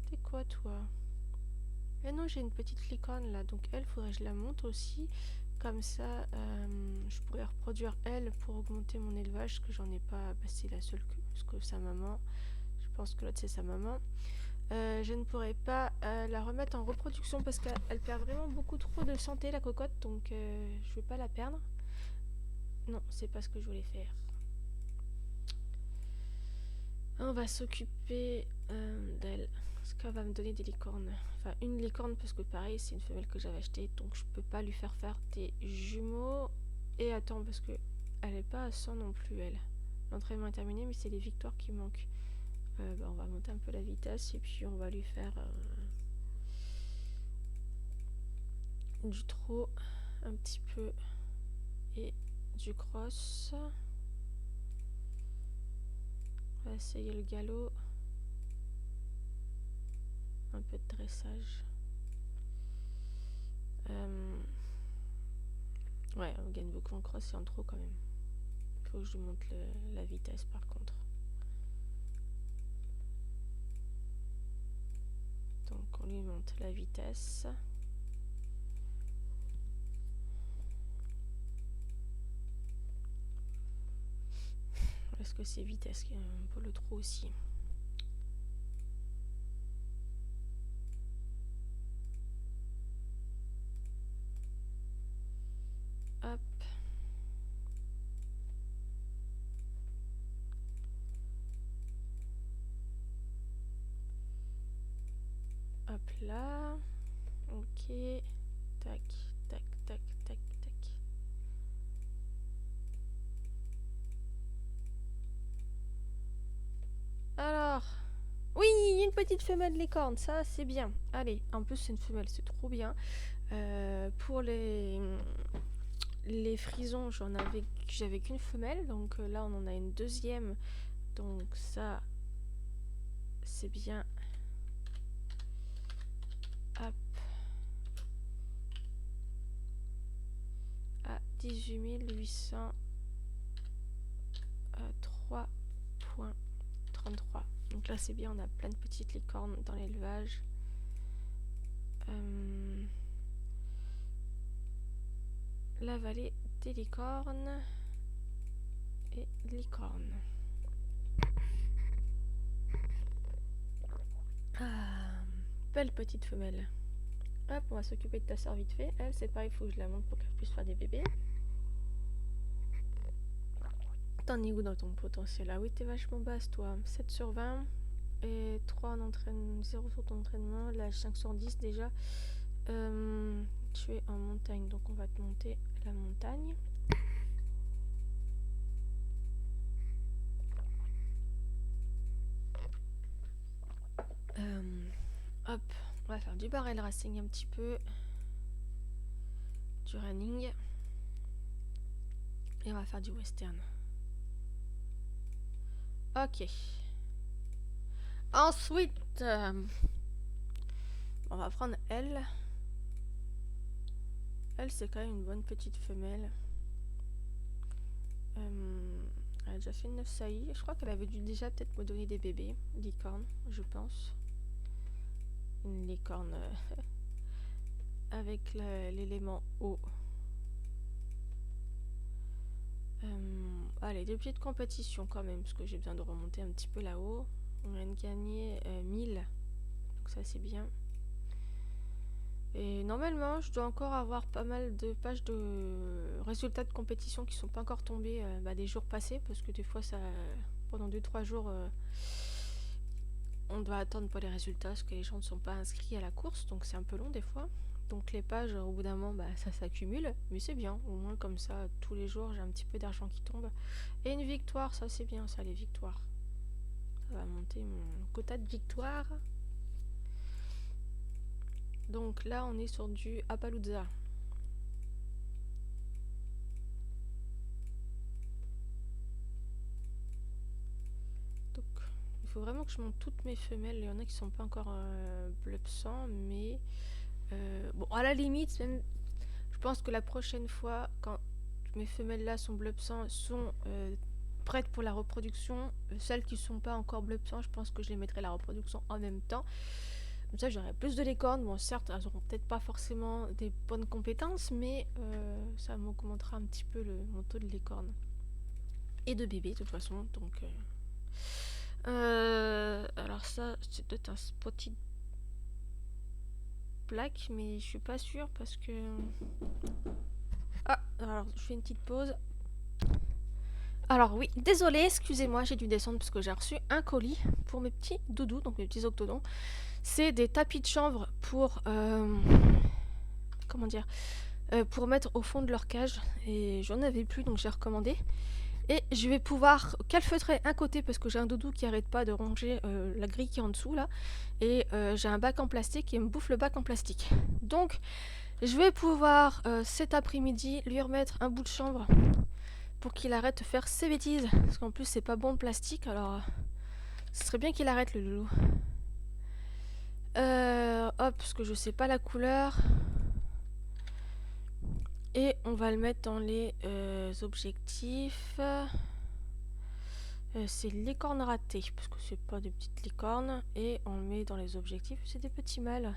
[SPEAKER 1] T'es quoi, toi? Mais non, j'ai une petite licorne là, donc elle, faudrait que je la monte aussi. Comme ça, je pourrais reproduire elle pour augmenter mon élevage, parce que j'en ai pas. Bah, c'est la seule parce que sa maman. Je pense que l'autre c'est sa maman. Je ne pourrais pas la remettre en reproduction parce qu'elle perd vraiment beaucoup trop de santé, la cocotte, donc je vais pas la perdre. Non, c'est pas ce que je voulais faire. On va s'occuper d'elle. Parce qu'elle va me donner des licornes. Enfin, une licorne, parce que pareil, c'est une femelle que j'avais achetée. Donc, je peux pas lui faire des jumeaux. Et attends, parce que elle est pas à 100 non plus, elle. L'entraînement est terminé, mais c'est les victoires qui manquent. Bah, on va monter un peu la vitesse. Et puis, on va lui faire du trot. Un petit peu. Et du cross. On va essayer le galop. Un peu de dressage. Ouais, on gagne beaucoup en cross et en trot quand même. Faut que je lui monte la vitesse par contre. Donc on lui monte la vitesse. Est-ce que c'est vitesse qui est un peu le trot aussi? Hop. Hop là. Ok. Tac, tac, tac, tac, tac. Alors. Oui, une petite femelle licorne, ça c'est bien. Allez, en plus c'est une femelle, c'est trop bien. Pour les frisons, j'avais qu'une femelle, donc là on en a une deuxième. Donc ça, c'est bien. Hop. À 18 803,33. Donc là c'est bien, on a plein de petites licornes dans l'élevage. La vallée des licornes et licornes. Ah, belle petite femelle. Hop, on va s'occuper de ta sœur vite fait. Elle, c'est pareil, il faut que je la monte pour qu'elle puisse faire des bébés. T'en es où dans ton potentiel? Ah oui, t'es vachement basse, toi. 7 sur 20 et 3 en entraînement, 0 sur ton entraînement. Là, 5 sur 10 déjà. Tu es en montagne, donc on va te monter la montagne. Hop, on va faire du barrel racing un petit peu. Du running. Et on va faire du western. Ok. Ensuite, on va prendre elle. Elle, c'est quand même une bonne petite femelle. Elle a déjà fait 9 saillies. Je crois qu'elle avait dû déjà peut-être me donner des bébés. Licorne, je pense. Une licorne avec l'élément eau. Allez, des petites compétitions quand même, parce que j'ai besoin de remonter un petit peu là-haut. On vient de gagner 1000, donc ça c'est bien. Et normalement, je dois encore avoir pas mal de pages de résultats de compétition qui sont pas encore tombés des jours passés, parce que des fois, ça, pendant 2-3 jours, on doit attendre pour les résultats, parce que les gens ne sont pas inscrits à la course, donc c'est un peu long des fois. Donc les pages, au bout d'un moment, ça s'accumule, mais c'est bien. Au moins comme ça, tous les jours, j'ai un petit peu d'argent qui tombe. Et une victoire, ça c'est bien, ça, les victoires. Ça va monter mon quota de victoire. Donc là, on est sur du Appaloosa. Donc, il faut vraiment que je monte toutes mes femelles. Il y en a qui sont pas encore bleu sang, mais bon, à la limite, même, je pense que la prochaine fois, quand mes femelles là sont bleu sang, sont prêtes pour la reproduction, celles qui sont pas encore bleu sang, je pense que je les mettrai à la reproduction en même temps. Comme ça, j'aurai plus de licornes. Bon, certes, elles auront peut-être pas forcément des bonnes compétences, mais ça m'augmentera un petit peu mon taux de licorne. Et de bébés, de toute façon. Donc, alors ça, c'est peut-être un spotted black, mais je suis pas sûre parce que... Ah, alors je fais une petite pause. Alors oui, désolé, excusez-moi, j'ai dû descendre parce que j'ai reçu un colis pour mes petits doudous, donc mes petits octodons. C'est des tapis de chanvre pour... comment dire, pour mettre au fond de leur cage. Et j'en avais plus, donc j'ai recommandé. Et je vais pouvoir calfeutrer un côté parce que j'ai un doudou qui arrête pas de ronger la grille qui est en dessous là. Et j'ai un bac en plastique qui me bouffe le bac en plastique. Donc je vais pouvoir cet après-midi lui remettre un bout de chanvre pour qu'il arrête de faire ses bêtises. Parce qu'en plus c'est pas bon le plastique, alors ce serait bien qu'il arrête le loulou. Hop, parce que je sais pas la couleur. Et on va le mettre dans les objectifs. C'est licorne ratée, parce que c'est pas des petites licornes. Et on le met dans les objectifs, c'est des petits mâles.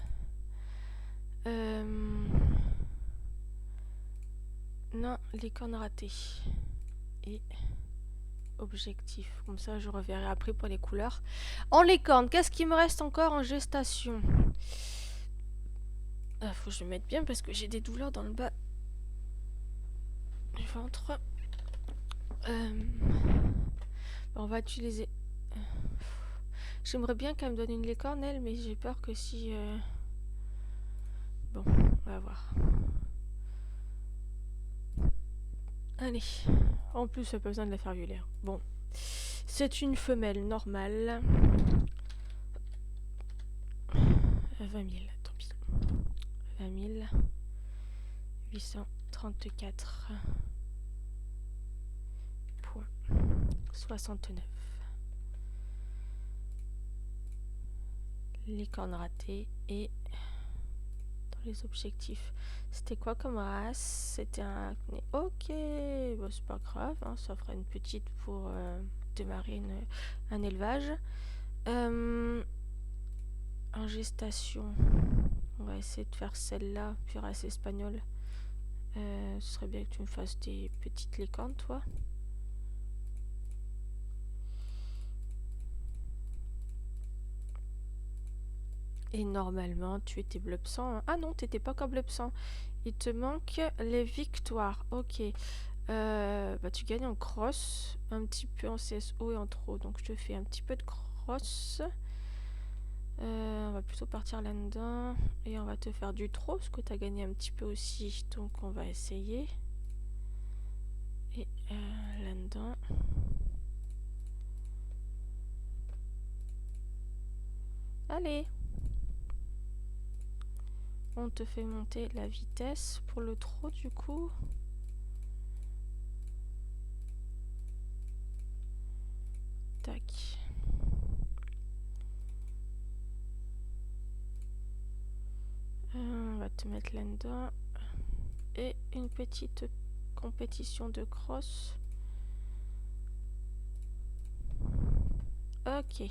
[SPEAKER 1] Non, licorne ratée. Et objectif. Comme ça, je reverrai après pour les couleurs. En licorne, qu'est-ce qui me reste encore en gestation? Faut que je me mette bien parce que j'ai des douleurs dans le bas du ventre. On va utiliser... J'aimerais bien qu'elle me donne une licorne, elle, mais j'ai peur que si... Bon, on va voir. Allez. En plus, j'ai pas besoin de la faire violer. Bon. C'est une femelle normale. 20 000, tant pis. 20 834,69. Licorne ratée et dans les objectifs. C'était quoi comme race? C'était un... Ok, bon, c'est pas grave, hein, ça fera une petite pour démarrer un élevage. En gestation, on va essayer de faire celle-là, puis race espagnole. Ce serait bien que tu me fasses des petites licornes, toi. Et normalement, tu étais bleu sang. Ah non, t'étais pas comme bleu sang. Il te manque les victoires. Ok. Tu gagnes en cross, un petit peu en CSO et en trop. Donc je te fais un petit peu de cross. On va plutôt partir là-dedans. Et on va te faire du trop, parce que tu as gagné un petit peu aussi. Donc on va essayer. Et là-dedans. Allez! On te fait monter la vitesse pour le trot du coup. Tac. On va te mettre là-dedans. Et une petite compétition de cross. Ok.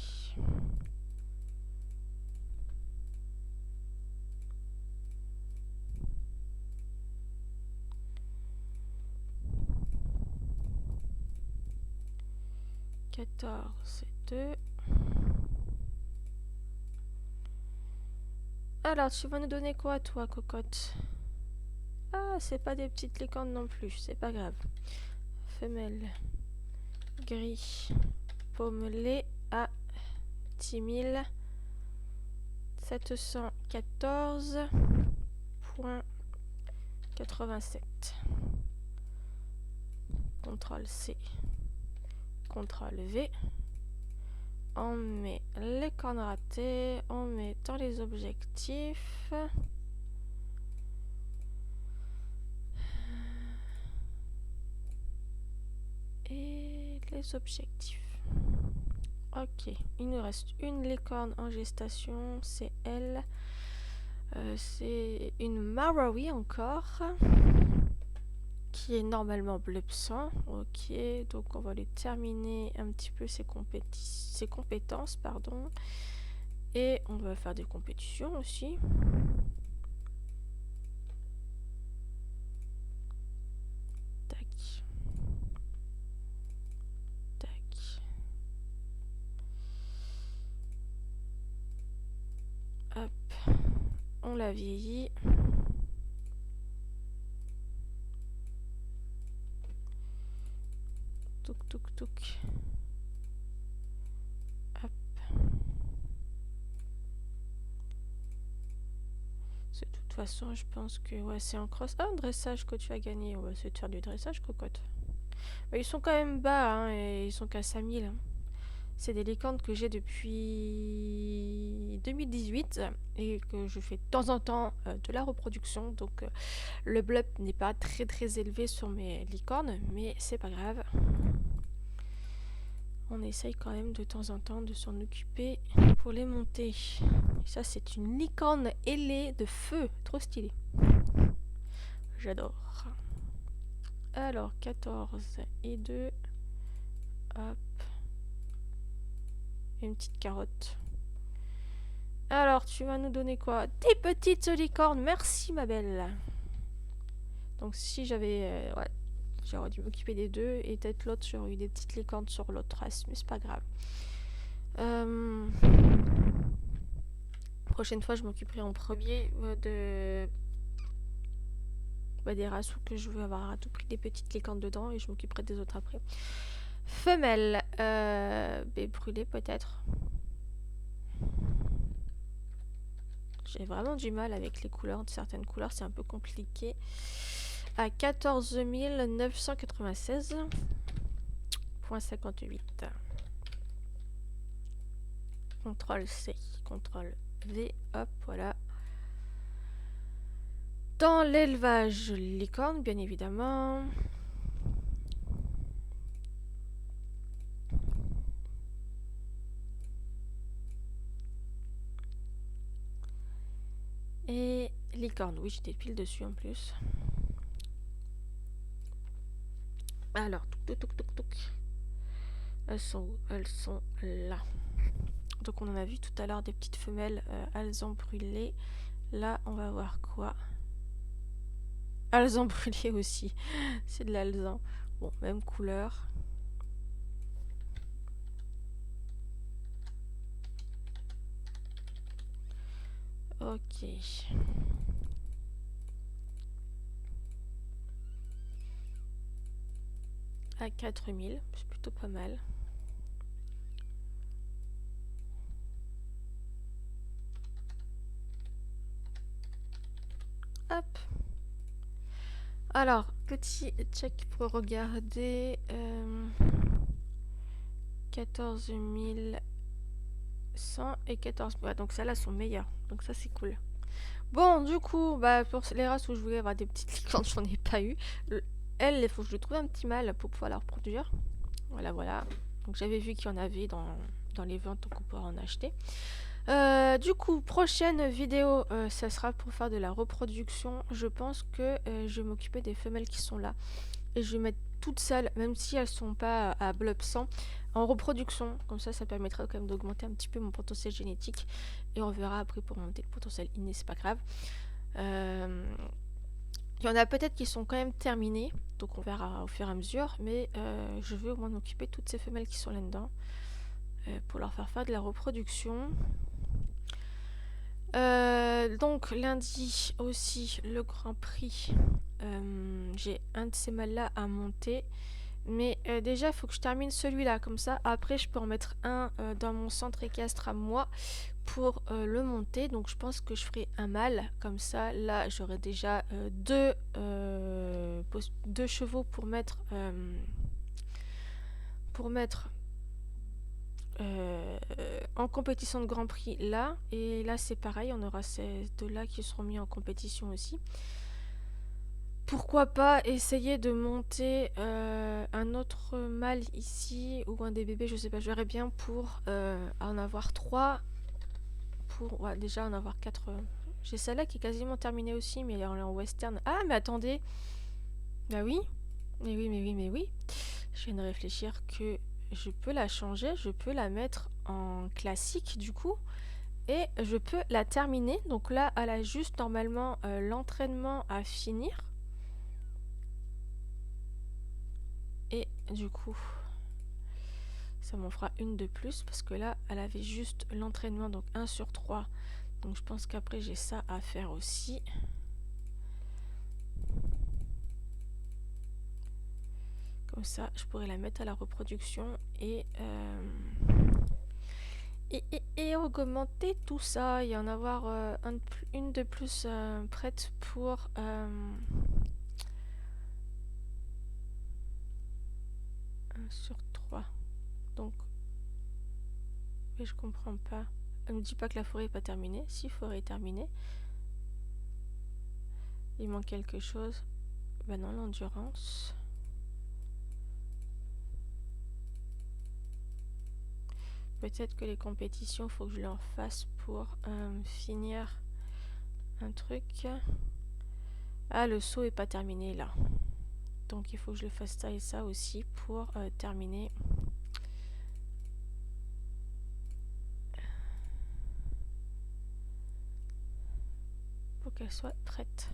[SPEAKER 1] 14 et 2. Alors, tu vas nous donner quoi, toi, cocotte? Ah, c'est pas des petites licornes non plus, c'est pas grave. Femelle, gris, pommelé à 10 714,87. CTRL C, CTRL V. On met les cornes ratées, on met dans les objectifs. Et les objectifs. Ok, il nous reste une licorne en gestation, c'est elle. C'est une Marawi encore, qui est normalement bleu sang. Ok, donc on va lui terminer un petit peu ses compétences, pardon. Et on va faire des compétitions aussi. Tac. Tac. Hop. On l'a vieilli. Touk touk touk. Hop. De toute façon, je pense que ouais, c'est en cross. Ah, un dressage que tu as gagné. On va essayer de faire du dressage, cocotte. Mais ils sont quand même bas, hein, et ils sont qu'à 5000. Hein. C'est des licornes que j'ai depuis 2018 et que je fais de temps en temps de la reproduction. Donc le blup n'est pas très très élevé sur mes licornes, mais c'est pas grave. On essaye quand même de temps en temps de s'en occuper pour les monter. Et ça, c'est une licorne ailée de feu. Trop stylé. J'adore. Alors, 14 et 2. Hop. Une petite carotte. Alors, tu vas nous donner quoi? Des petites licornes. Merci, ma belle. Donc, si j'avais... ouais, j'aurais dû m'occuper des deux. Et peut-être l'autre, j'aurais eu des petites licornes sur l'autre race. Mais c'est pas grave. Prochaine fois, je m'occuperai en premier des races que je veux avoir à tout prix des petites licornes dedans. Et je m'occuperai des autres après. Femelle. Brûlée, peut-être. J'ai vraiment du mal avec les couleurs. Certaines couleurs, c'est un peu compliqué. À 14 996,58. CTRL C, CTRL V, hop, voilà. Dans l'élevage licorne, bien évidemment. Et licorne, oui, j'étais pile dessus en plus. Alors, touc, touc, touc, touc. Elles sont où? Elles sont là. Donc on en a vu tout à l'heure des petites femelles alezan brûlées. Là, on va voir quoi? Alezan brûlé aussi. C'est de l'alezan. Bon, même couleur. Ok. À 4000, c'est plutôt pas mal. Hop. Alors, petit check pour regarder. 14 100 et 14 000. Ouais, donc celles-là sont meilleures. Donc ça, c'est cool. Bon, du coup, bah, pour les races où je voulais avoir des petites licornes, j'en ai pas eu. Elles, il faut que je trouve un petit mâle pour pouvoir la reproduire. Voilà, voilà. Donc j'avais vu qu'il y en avait dans les ventes, donc on pourra en acheter. Du coup, prochaine vidéo, ça sera pour faire de la reproduction. Je pense que je vais m'occuper des femelles qui sont là. Et je vais mettre toutes seules, même si elles sont pas à blob 100, en reproduction. Comme ça permettra quand même d'augmenter un petit peu mon potentiel génétique. Et on verra après pour monter le potentiel inné, c'est pas grave. Il y en a peut-être qui sont quand même terminés, donc on verra au fur et à mesure, mais je veux au moins m'occuper de toutes ces femelles qui sont là-dedans pour leur faire de la reproduction. Donc lundi aussi le Grand Prix. J'ai un de ces mâles-là à monter. Mais déjà, il faut que je termine celui-là. Comme ça, après, je peux en mettre un dans mon centre équestre à moi pour le monter. Donc, je pense que je ferai un mâle. Comme ça, là, j'aurai déjà deux chevaux pour mettre en compétition de Grand Prix là. Et là, c'est pareil. On aura ces deux-là qui seront mis en compétition aussi. Pourquoi pas essayer de monter un autre mâle ici ou un des bébés, je sais pas, je verrais bien pour en avoir 3, pour ouais, déjà en avoir 4. J'ai celle-là qui est quasiment terminée aussi, mais elle est en western. Ah, mais attendez! Bah oui, mais oui, mais oui, mais oui. Je viens de réfléchir que je peux la changer, je peux la mettre en classique du coup, et je peux la terminer. Donc là, elle a juste normalement l'entraînement à finir. Et du coup, ça m'en fera une de plus parce que là, elle avait juste l'entraînement, donc 1 sur 3. Donc je pense qu'après, j'ai ça à faire aussi. Comme ça, je pourrais la mettre à la reproduction et augmenter tout ça et en avoir une de plus prête pour... 1 sur 3. Donc, mais je comprends pas. Elle me dit pas que la forêt est pas terminée. Si, forêt est terminée. Il manque quelque chose. Ben non, l'endurance. Peut-être que les compétitions, faut que je leur fasse pour finir un truc. Ah, le saut est pas terminé là. Donc il faut que je le fasse ça et ça aussi pour terminer. Pour qu'elle soit prête.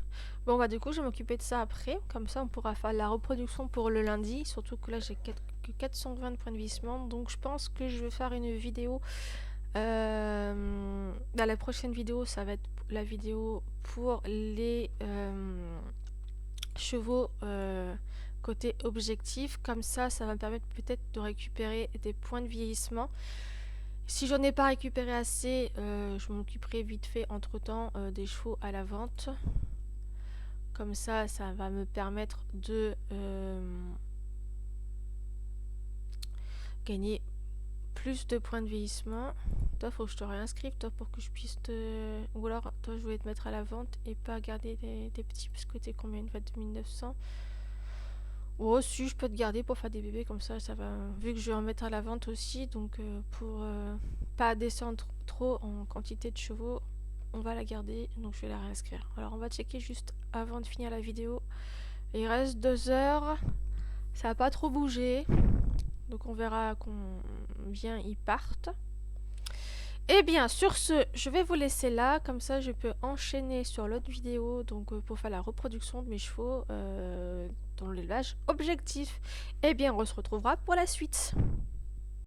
[SPEAKER 1] Bon bah du coup je vais m'occuper de ça après. Comme ça on pourra faire la reproduction pour le lundi. Surtout que là j'ai que 420 points de vissement. Donc je pense que je vais faire une vidéo. Dans la prochaine vidéo ça va être la vidéo pour les chevaux côté objectif. Comme ça va me permettre peut-être de récupérer des points de vieillissement. Si j'en ai pas récupéré assez, je m'occuperai vite fait entre temps des chevaux à la vente. Comme ça va me permettre de gagner plus de points de vieillissement. Toi, faut que je te réinscrive, toi, pour que je puisse te... Ou alors, toi, je voulais te mettre à la vente et pas garder des petits, parce que t'es combien une fois 2900. Oh, si, je peux te garder pour faire des bébés, comme ça va... Vu que je vais en mettre à la vente aussi, donc pour pas descendre trop en quantité de chevaux, on va la garder, donc je vais la réinscrire. Alors, on va checker juste avant de finir la vidéo. Il reste 2 heures, ça n'a pas trop bougé, donc on verra combien ils partent. Et bien, sur ce, je vais vous laisser là, comme ça je peux enchaîner sur l'autre vidéo, donc pour faire la reproduction de mes chevaux dans l'élevage objectif. Et bien, on se retrouvera pour la suite.